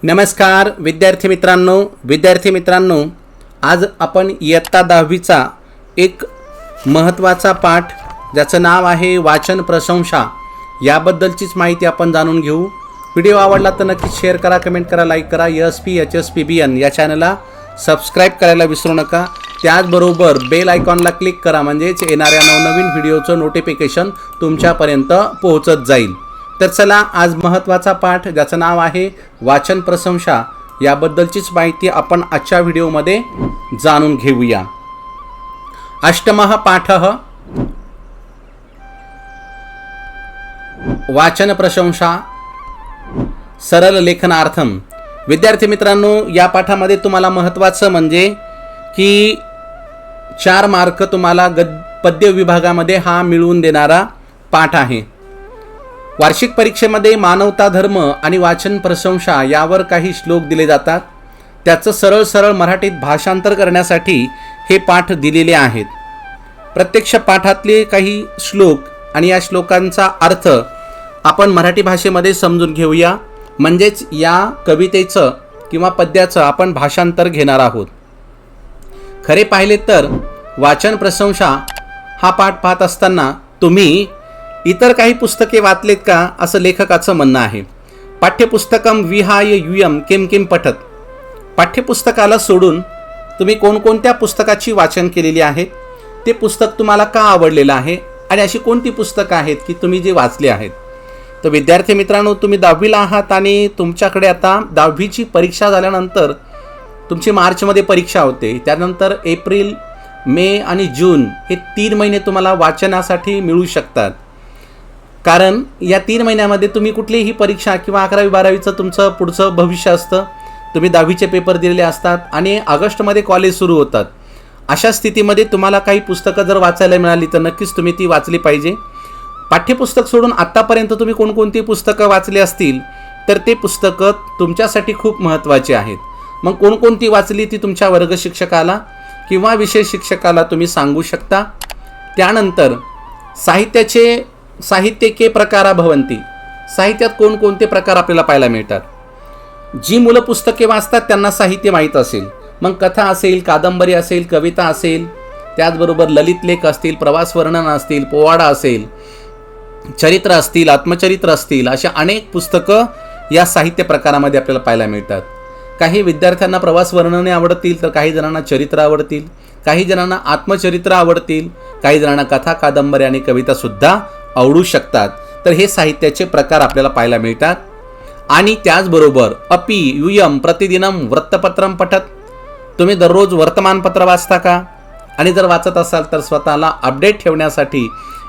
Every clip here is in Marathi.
नमस्कार विद्यार्थी मित्रांनो, आज आपण इयत्ता 10वीचा एक महत्त्वाचा पाठ ज्याचं नाव आहे वाचन प्रशंसा याबद्दलचीच माहिती आपण जाणून घेऊ। व्हिडिओ आवडला तर नक्की शेअर करा, कमेंट करा, लाईक करा। HSPBN या चॅनलला सबस्क्राईब करायला विसरू नका। त्याचबरोबर बेल आयकॉनला क्लिक करा, म्हणजेच येणाऱ्या नवनवीन व्हिडिओचं नोटिफिकेशन तुमच्यापर्यंत पोहोचत जाईल। तर चला, आज महत्त्वाचा पाठ ज्याचं नाव आहे वाचन प्रशंसा याबद्दलचीच माहिती आपण आजच्या व्हिडिओमध्ये जाणून घेऊया। अष्टमः पाठः वाचन प्रशंसा सरल लेखनार्थम। विद्यार्थी मित्रांनो, या पाठामध्ये तुम्हाला महत्त्वाचं म्हणजे की 4 मार्क तुम्हाला पद्य विभागामध्ये हा मिळवून देणारा पाठ आहे। वार्षिक परीक्षेमध्ये मानवता धर्म आणि वाचन प्रशंसा यावर काही श्लोक दिले जातात। त्याचं सरळ मराठीत भाषांतर करण्यासाठी हे पाठ दिलेले आहेत। प्रत्यक्ष पाठातले काही श्लोक आणि या श्लोकांचा अर्थ आपण मराठी भाषेमध्ये समजून घेऊया, म्हणजेच या कवितेचं किंवा पद्याचं आपण भाषांतर घेणार आहोत। खरे पाहिले तर वाचन प्रशंसा हा पाठ पाहत असताना तुम्ही इतर काही पुस्तके वाचलेत का, असं लेखकाचं म्हणणं आहे। पाठ्यपुस्तकम विहाय यूयम किम किम पठत। पाठ्यपुस्तकाला सोडून तुम्ही कोणकोणत्या पुस्तकाची वाचन केलेली आहेत, ते पुस्तक तुम्हाला का आवडलेलं आहे आणि अशी कोणती पुस्तकं आहेत की तुम्ही जे वाचले आहेत। तर विद्यार्थी मित्रांनो, तुम्ही 10वीला आहात आणि तुमच्याकडे आता 10वीची परीक्षा झाल्यानंतर तुमची मार्चमध्ये परीक्षा होते। त्यानंतर एप्रिल, मे आणि जून हे 3 महिने तुम्हाला वाचनासाठी मिळू शकतात, कारण या 3 महिन्यामध्ये तुम्ही कुठलीही परीक्षा किंवा 11वी 12वीचं तुमचं पुढचं भविष्य असतं। तुम्ही 10वीचे पेपर दिलेले असतात आणि ऑगस्टमध्ये कॉलेज सुरू होतात। अशा स्थितीमध्ये तुम्हाला काही पुस्तकं जर वाचायला मिळाली तर नक्कीच तुम्ही ती वाचली पाहिजे। पाठ्यपुस्तक सोडून आत्तापर्यंत तुम्ही कोणकोणती पुस्तकं वाचली असतील तर ते पुस्तकं तुमच्यासाठी खूप महत्त्वाची आहेत। मग कोणकोणती वाचली ती तुमच्या वर्ग शिक्षकाला किंवा विषय शिक्षकाला तुम्ही सांगू शकता। त्यानंतर साहित्य प्रकारा भवंती। साहित्यात कोणकोणते प्रकार आपल्याला पाहायला मिळतात। जी मुलं पुस्तके वाचतात त्यांना साहित्य माहीत असेल, मग कथा असेल, कादंबरी असेल, कविता असेल, त्याचबरोबर ललित लेख असतील, प्रवास वर्णन असतील, पोवाडा असेल, चरित्र असतील, आत्मचरित्र असतील, अशा अनेक पुस्तकं या साहित्य प्रकारामध्ये आपल्याला पाहायला मिळतात। काही विद्यार्थ्यांना प्रवास वर्णने आवडतील, तर काही जणांना चरित्र आवडतील, काही जणांना आत्मचरित्र आवडतील, काही जणांना कथा, कादंबरी आणि कविता सुद्धा आवडू शकतात। तर हे साहित्याचे प्रकार आपल्याला पाहायला मिळतात। आणि त्याचबरोबर अपि यूयम प्रतिदिनम वृत्तपत्रम पठत। तुम्ही दररोज वर्तमानपत्र वाचता का? आणि जर वाचत असाल तर स्वतःला अपडेट ठेवण्यासाठी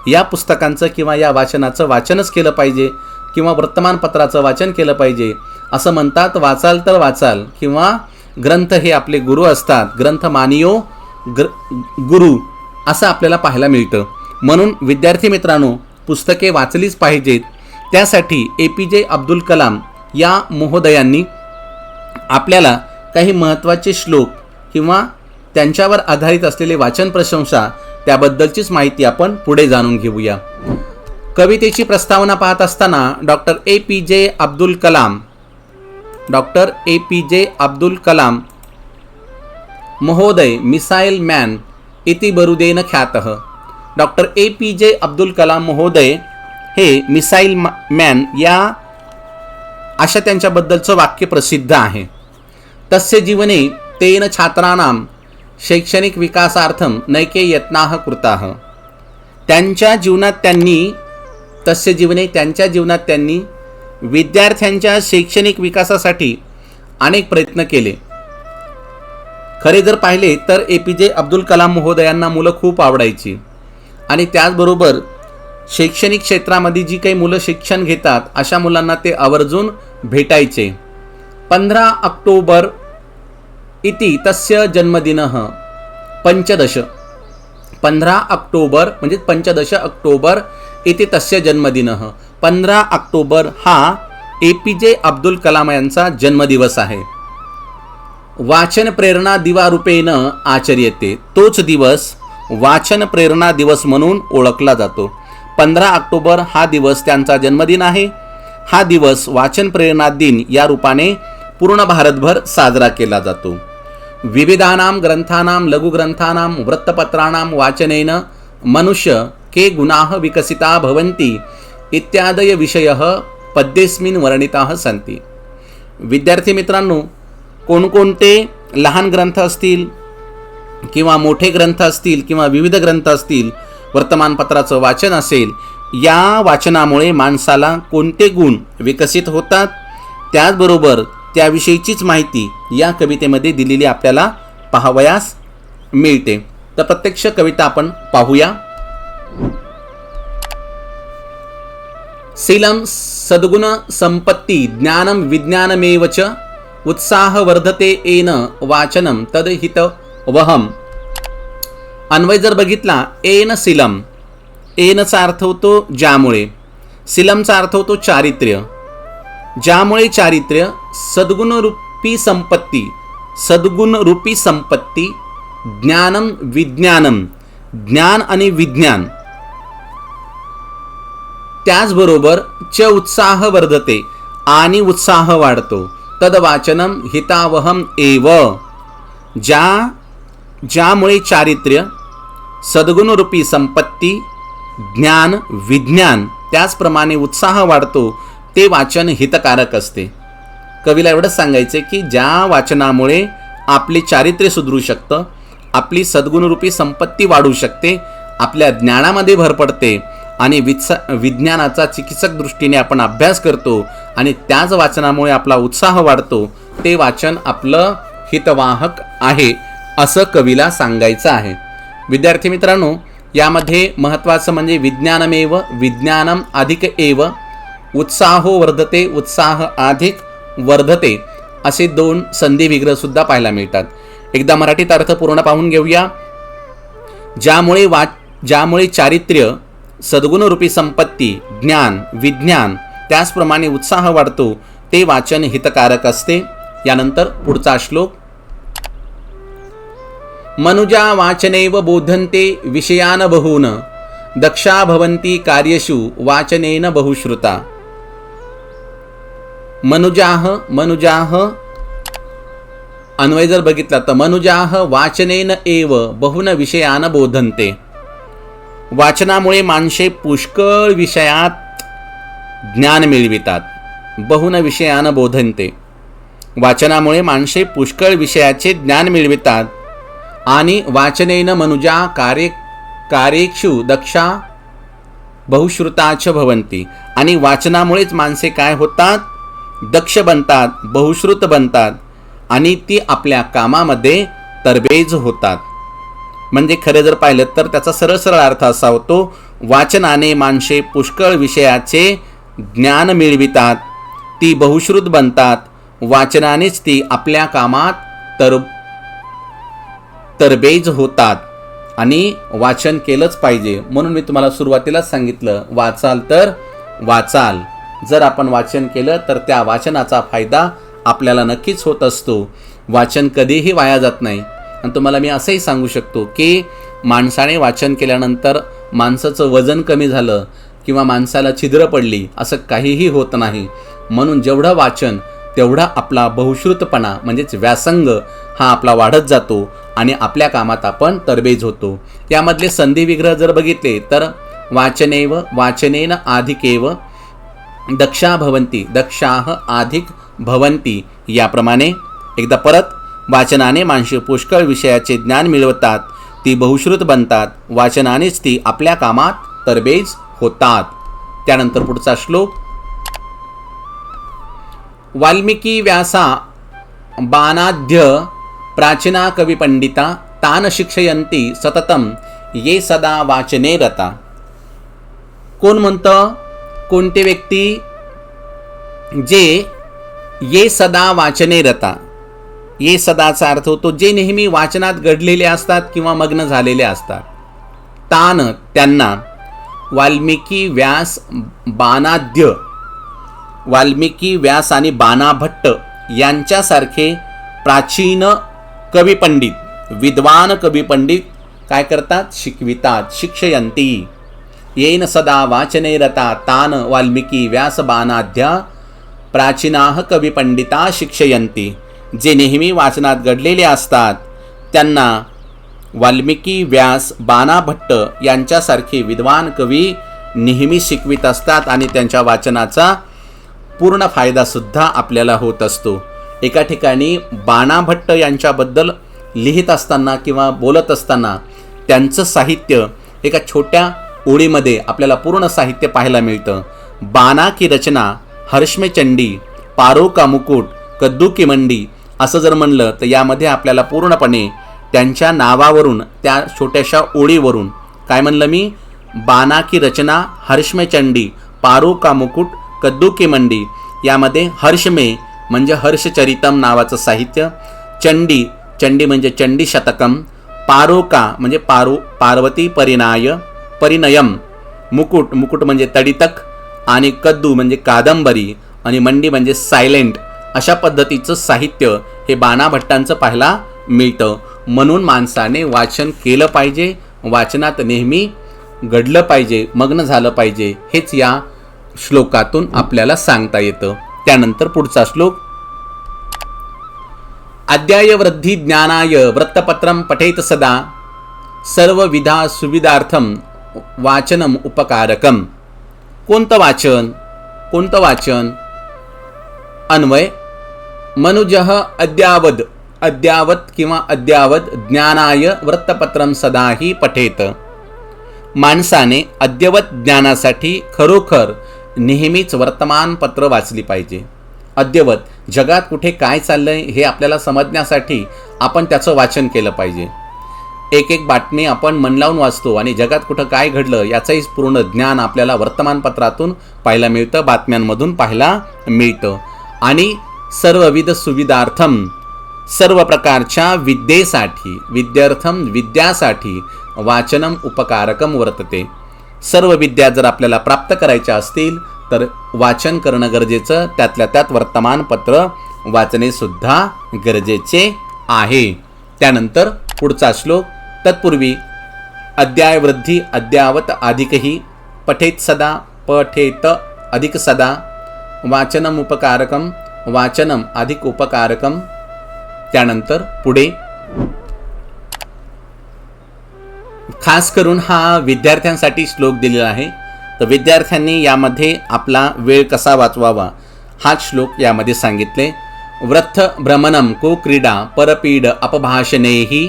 या पुस्तकांचं किंवा या वाचनाचं वाचनच केलं पाहिजे किंवा वर्तमानपत्राचं वाचन केलं पाहिजे। असं म्हणतात, वाचाल तर वाचाल, किंवा ग्रंथ हे आपले गुरु असतात, ग्रंथ मानियो गुरु असं आपल्याला पाहायला मिळतं। म्हणून विद्यार्थी मित्रांनो, पुस्तके वाचलीच पाहिजेत। त्यासाठी APJ अब्दुल कलाम या महोदयांनी आपल्याला काही महत्त्वाचे श्लोक किंवा त्यांच्यावर आधारित असलेले वाचन प्रशंसा त्याबद्दलचीच माहिती आपण पुढे जाणून घेऊया। कवितेची प्रस्तावना पाहत असताना डॉक्टर APJ अब्दुल कलाम महोदय मिसाइल मॅन इति बरुदेन ख्यातः। डॉक्टर APJ अब्दुल कलाम महोदय हे मिसाइल मॅन या अशा त्यांच्याबद्दलचं वाक्य प्रसिद्ध आहे। तस्य जीवने तेन छात्राणां शैक्षणिक विकासार्थम नैके यत्नाः कृताः। त्यांच्या जीवनात त्यांनी विद्यार्थ्यांच्या शैक्षणिक विकासासाठी अनेक प्रयत्न केले। खरे जर पाहिले तर APJ अब्दुल कलाम महोदयांना मुलं खूप आवडायची आणि त्याचबरोबर शैक्षणिक क्षेत्रामध्ये जी काही मुलं शिक्षण घेतात अशा मुलांना ते आवर्जून भेटायचे। 15 ऑक्टोबर इति तस्य जन्मदिनः 15 ऑक्टोबर म्हणजे 15 ऑक्टोबर इति तस्य जन्मदिनः। 15 ऑक्टोबर हा APJ अब्दुल कलाम यांचा जन्मदिवस आहे। वाचन प्रेरणा दिवारूपेण आचर्यते। तोच दिवस वाचन प्रेरणा दिवस म्हणून ओळखला जातो। 15 ऑक्टोबर हा दिवस त्यांचा जन्मदिन आहे। हा दिवस वाचन प्रेरणा दिन या रूपाने पूर्ण भारतभर साजरा केला जातो. विविधानां ग्रंथानां लघुग्रंथानां वृत्तपत्राणां वाचनेन मनुष्य के गुणाः विकसिता भवन्ति इत्यादय विषयः पद्येस्मिन् वर्णिताः सन्ति. विद्यार्थी मित्रांनो, कोणकोणते लहान ग्रंथ असतील किंवा मोठे ग्रंथ असतील किंवा विविध ग्रंथ असतील, वर्तमानपत्राचं वाचन असेल, या वाचनामुळे माणसाला कोणते गुण विकसित होतात, त्याचबरोबर त्याविषयीचीच माहिती या कवितेमध्ये दिलेली आपल्याला पाहावयास मिळते. तर प्रत्यक्ष कविता आपण पाहूया. शीलं सद्गुण संपत्ती ज्ञानं विज्ञानमेव च उत्साह वर्धते येन वाचनं तद्हितवहम्. अन्वय जर बघितला, एन शीलम, एनचा अर्थ होतो ज्यामुळे, शीलमचा अर्थ होतो चारित्र्य, ज्यामुळे चारित्र्य, सद्गुणरूपी संपत्ती, सद्गुणरूपी संपत्ती, ज्ञानम विज्ञानम, ज्ञान आणि विज्ञान, त्याचबरोबर च उत्साह वर्धते, आणि उत्साह वाढतो, तद वाचनम हितावहम एव, ज्यामुळे चारित्र्य, सद्गुणरूपी संपत्ती, ज्ञान विज्ञान, त्याचप्रमाणे उत्साह वाढतो, ते वाचन हितकारक असते. कवीला एवढंच सांगायचे की ज्या वाचनामुळे आपले चारित्र्य सुधरू शकतं, आपली सद्गुणरूपी संपत्ती वाढू शकते, आपल्या ज्ञानामध्ये भर पडते आणि विज्ञानाचा चिकित्सक दृष्टीने आपण अभ्यास करतो आणि त्याच वाचनामुळे आपला उत्साह वाढतो, ते वाचन आपलं हितवाहक आहे असं कवीला सांगायचं आहे. विद्यार्थी मित्रांनो, यामध्ये महत्त्वाचं म्हणजे विज्ञानमेव विज्ञानम अधिक एव, उत्साहो वर्धते उत्साह अधिक वर्धते, असे दोन संधी विग्रह सुद्धा पाहायला मिळतात. एकदा मराठीत अर्थ पूर्ण पाहून घेऊया. ज्यामुळे चारित्र्य, सद्गुणरूपी संपत्ती, ज्ञान विज्ञान, त्याचप्रमाणे उत्साह वाढतो, ते वाचन हितकारक असते. यानंतर पुढचा श्लोक. मनुजा वाचनेव बोधन्ते विषयान बहून दक्षा भवन्ति कार्येषु वाचनेन बहुश्रुता. मनुजाः अन्वय जर बघितला तर मनुजाः वाचनेन एव बहुन विषयान बोधन्ते. वाचनामुळे माणसे पुष्कळ विषयात ज्ञान मिळवितात. बहुन विषयान बोधन्ते, वाचनामुळे माणसे पुष्कळ विषयाचे ज्ञान मिळवितात. आणि वाचनेन मनुजा कार्येषु दक्षा बहुश्रुताच भवन्ति, आणि वाचनामुळेच माणसे काय होतात, दक्ष बनतात, बहुश्रुत बनतात आणि ती आपल्या कामामध्ये तरबेज होतात. म्हणजे खरे जर पाहिलं तर त्याचा सरळ सरळ अर्थ असा होतो, वाचनाने माणसे पुष्कळ विषयाचे ज्ञान मिळवितात, ती बहुश्रुत बनतात, वाचनानेच ती आपल्या कामात तरबेज होतात आणि वाचन केलंच पाहिजे. म्हणून मी तुम्हाला सुरुवातीलाच सांगितलं, वाचाल तर वाचाल. जर आपण वाचन केलं तर त्या वाचनाचा फायदा आपल्याला नक्कीच होत असतो. वाचन कधीही वाया जात नाही. आणि तुम्हाला मी असंही सांगू शकतो की माणसाने वाचन केल्यानंतर माणसाचं वजन कमी झालं किंवा माणसाला छिद्र पडली असं काहीही होत नाही. म्हणून जेवढं वाचन तेवढा आपला बहुश्रुतपणा म्हणजेच व्यासंग हा आपला वाढत जातो आणि आपल्या कामात आपण तरबेज होतो. यामधले संधी विग्रह जर बघितले तर वाचनेव वाचनेन अधिकेव दक्षा भवन्ति दक्षाः अधिक भवन्ति, याप्रमाणे एकदा परत. वाचनाने माणसे पुष्कळ विषयाचे ज्ञान मिळवतात, ती बहुश्रुत बनतात, वाचनानेच ती आपल्या कामात तरबेज होतात. त्यानंतर पुढचा श्लोक. वाल्मिकी व्यासा बाणाद्य प्राचीना कविपंडिता तान शिक्षयन्ति सततम ये सदा वाचने रता. कोण म्हणतं, कोणते व्यक्ती, जे ये सदा वाचने रता. ये सदाचा अर्थ होतो जे नेहमी वाचनात गडलेले असतात किंवा मग्न झालेले असतात. तान त्यांना, वाल्मिकी व्यास बाणाद्य, वाल्मिकी व्यास आणि बाणा भट्ट यांच्यासारखे प्राचीन कविपंडित, विद्वान कविपंडित काय करतात, शिकवितात. शिक्षयंती येन सदा वाचने रता तान वाल्मिकी व्यास बाणाद्या प्राचीनाः कविपंडिता शिक्षयन्ति. जे नेहमी वाचनात घडलेले असतात त्यांना वाल्मिकी, व्यास, बाणा भट्ट यांच्यासारखे विद्वान कवी नेहमी शिकवित असतात आणि त्यांच्या वाचनाचा पूर्ण फायदासुद्धा आपल्याला होत असतो. एका ठिकाणी बाणा भट्ट यांच्याबद्दल लिहित असताना किंवा बोलत असताना त्यांचं साहित्य एका छोट्या ओळीमध्ये आपल्याला पूर्ण साहित्य पाहायला मिळतं. बाणा की रचना हर्ष में चंडी, पारो का मुकुट, कद्दू की मंडी असं जर म्हणलं तर यामध्ये आपल्याला पूर्णपणे त्यांच्या नावावरून, त्या छोट्याशा ओळीवरून, काय म्हणलं मी, बाणा की रचना हर्ष में चंडी, पारो का मुकुट, कद्दू की मंडी, यामध्ये हर्ष में म्हणजे हर्षचरितम नावाचं साहित्य, चंडी, चंडी म्हणजे चंडी शतकम, पारोका म्हणजे पार्वती परिणयम, मुकुट, मुकुट म्हणजे तडितक, आणि कद्दू म्हणजे कादंबरी, आणि मंडी म्हणजे सायलेंट. अशा पद्धतीचं साहित्य हे बाणा भट्टांचं पाहायला मिळतं. म्हणून माणसाने वाचन केलं पाहिजे, वाचनात नेहमी घडलं पाहिजे, मग्न झालं पाहिजे, हेच या श्लोकातून आपल्याला सांगता येतं. त्यानंतर पुढचा श्लोक, अद्याय वृद्धी ज्ञानाय वृत्तपत्रम पठेत सदा, सर्वविधा सुविधार्थम वाचनम उपकारकम. कोणतं वाचन? कोणतं वाचन? अन्वय, मनुजः अद्यावत किंवा अद्यावत ज्ञानाय वृत्तपत्रम सदाही पठेत. माणसाने अद्यवत ज्ञानासाठी खरोखर नेहमीच वर्तमानपत्र वाचली पाहिजे. अद्यवत जगात कुठे काय चाललंय हे आपल्याला समजण्यासाठी आपण त्याचं वाचन केलं पाहिजे. एक एक बातमी आपण मन लावून वाचतो आणि जगात कुठं काय घडलं याचंही पूर्ण ज्ञान आपल्याला वर्तमानपत्रातून पाहायला मिळतं, बातम्यांमधून पाहायला मिळतं. आणि सर्वविध सुविधार्थम, सर्व प्रकारच्या विद्येसाठी, विद्यार्थम विद्यासाठी वाचनम उपकारकम वर्तते. सर्व विद्या जर आपल्याला प्राप्त करायच्या असतील तर वाचन करणं गरजेचं, त्यातल्या त्यात वर्तमानपत्र वाचणे सुद्धा गरजेचे आहे. त्यानंतर पुढचा श्लोक, तत्पूर्वी अद्याय वृद्धी अद्यावत अधिकही, पठेत सदा पठेत अधिक सदा, वाचनम उपकारकम वाचनम अधिक उपकारकम. त्यानंतर पुढे खास करून हा विद्यार्थ्यांसाठी श्लोक दिलेला आहे. तर विद्यार्थ्यांनी यामध्ये आपला वेळ कसा वाचवावा हाच श्लोक यामध्ये सांगितले. वृत्थ भ्रमणम को क्रीडा परपीड अपभाषणेही,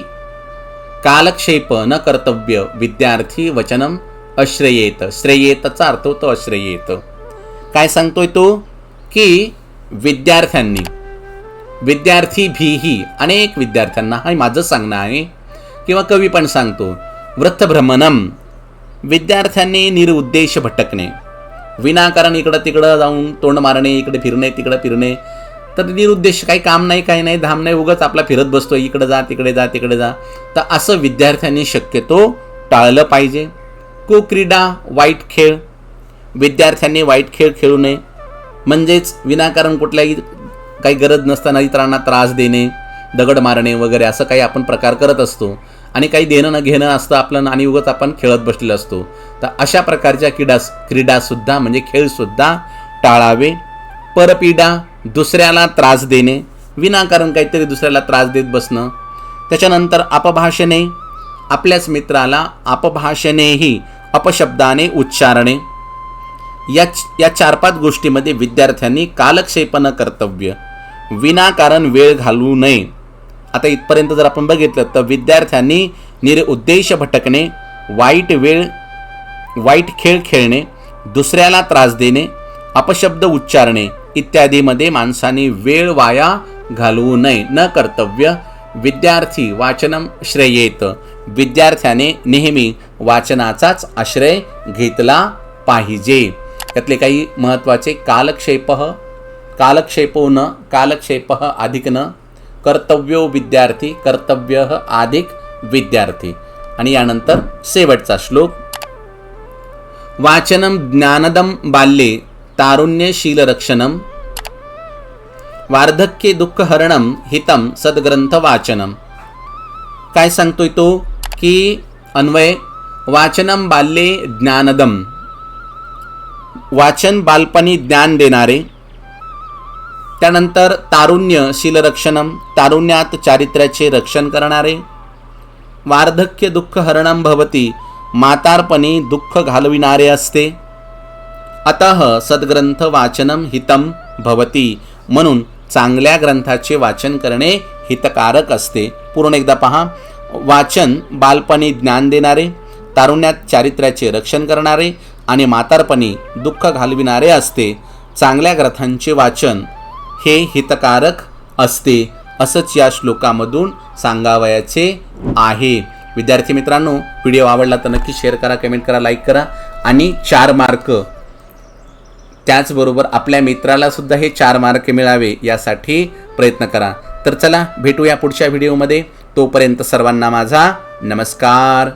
कालक्षेप न कर्तव्य विद्यार्थी वचनम अश्रयेत. श्रेयेतचा अर्थ होतो अश्रयेत. काय सांगतोय तो की विद्यार्थ्यांनी, विद्यार्थी भीही, अनेक विद्यार्थ्यांना, हा माझं सांगणं आहे किंवा कवी पण सांगतो, वृत्तभ्रमणम विद्यार्थ्यांनी निरुद्देश भटकणे, विनाकारण इकडं तिकडं जाऊन तोंड मारणे, इकडे फिरणे तिकडं फिरणे, तर निरुद्देश, काही काम नाही, काही नाही, धाम नाही, उगाच आपला फिरत बसतो, इकडे जा तिकडे जा तिकडे जा. तर असं विद्यार्थ्यांनी शक्यतो टाळलं पाहिजे. कुक्रीडा वाईट खेळ, विद्यार्थ्यांनी वाईट खेळ खेळू नये. म्हणजेच विनाकारण कुठल्याही काही गरज नसताना इतरांना त्रास देणे, दगड मारणे वगैरे असं काही आपण प्रकार करत असतो आणि काही देणं न घेणं असतं आपलं आणि उगाच आपण खेळत बसलेलो असतो. तर अशा प्रकारच्या क्रीडासुद्धा म्हणजे खेळसुद्धा टाळावे. परपीडा दुसऱ्याला त्रास देणे, विनाकारण काहीतरी दुसऱ्याला त्रास देत बसणं. त्याच्यानंतर अपभाषणे, आपल्याच मित्राला अपभाषणेही अपशब्दाने उच्चारणे. या 4-5 गोष्टीमध्ये विद्यार्थ्यांनी कालक्षेप न कर्तव्य, विनाकारण वेळ घालवू नये. आता इथपर्यंत जर आपण बघितलं तर विद्यार्थ्यांनी निरुद्देश भटकणे, वाईट खेळ खेळणे, दुसऱ्याला त्रास देणे, अपशब्द उच्चारणे इत्यादीमध्ये माणसाने वेळ वाया घालवू नये. न कर्तव्य विद्यार्थी वाचनम श्रेयेत, विद्यार्थ्याने नेहमी वाचनाचाच आश्रय घेतला पाहिजे. त्यातले काही महत्त्वाचे, कालक्षेपो न कालक्षेप अधिक न, कर्तव्यो विद्यार्थी कर्तव्य अधिक विद्यार्थी. आणि यानंतर शेवटचा श्लोक, वाचनम ज्ञानदम बाल्ये तारुण्यशील रक्षणम, वार्धक्ये दुःखहरणम हितम सद्ग्रंथ वाचनम. काय सांगतोय तो की अन्वय, वाचनम बाल्ये ज्ञानदम, वाचन बालपणी ज्ञान देणारे, त्यानंतर तारुण्यशीलरक्षणम, तारुण्यात चारित्र्याचे रक्षण करणारे. वार्धक्य दुःख हरणम भवती, म्हातारपणी दुःख घालविणारे असते. अतः सद्ग्रंथ वाचनम हितम भवती, म्हणून चांगल्या ग्रंथाचे वाचन करणे हितकारक असते. पूर्ण एकदा पहा. वाचन बालपणी ज्ञान देणारे, तारुण्यात चारित्र्याचे रक्षण करणारे आणि म्हातारपणी दुःख घालविणारे असते. चांगल्या ग्रंथांचे वाचन हे हितकारक असते, असंच या श्लोकामधून सांगावयाचे आहे. विद्यार्थी मित्रांनो, व्हिडिओ आवडला तर नक्की शेअर करा, कमेंट करा, लाईक करा आणि 4 मार्क त्याचबरोबर आपल्या मित्राला सुद्धा हे 4 मार्क मिळावे यासाठी प्रयत्न करा. तर चला भेटूया पुढच्या व्हिडिओमध्ये. तोपर्यंत सर्वांना माझा नमस्कार.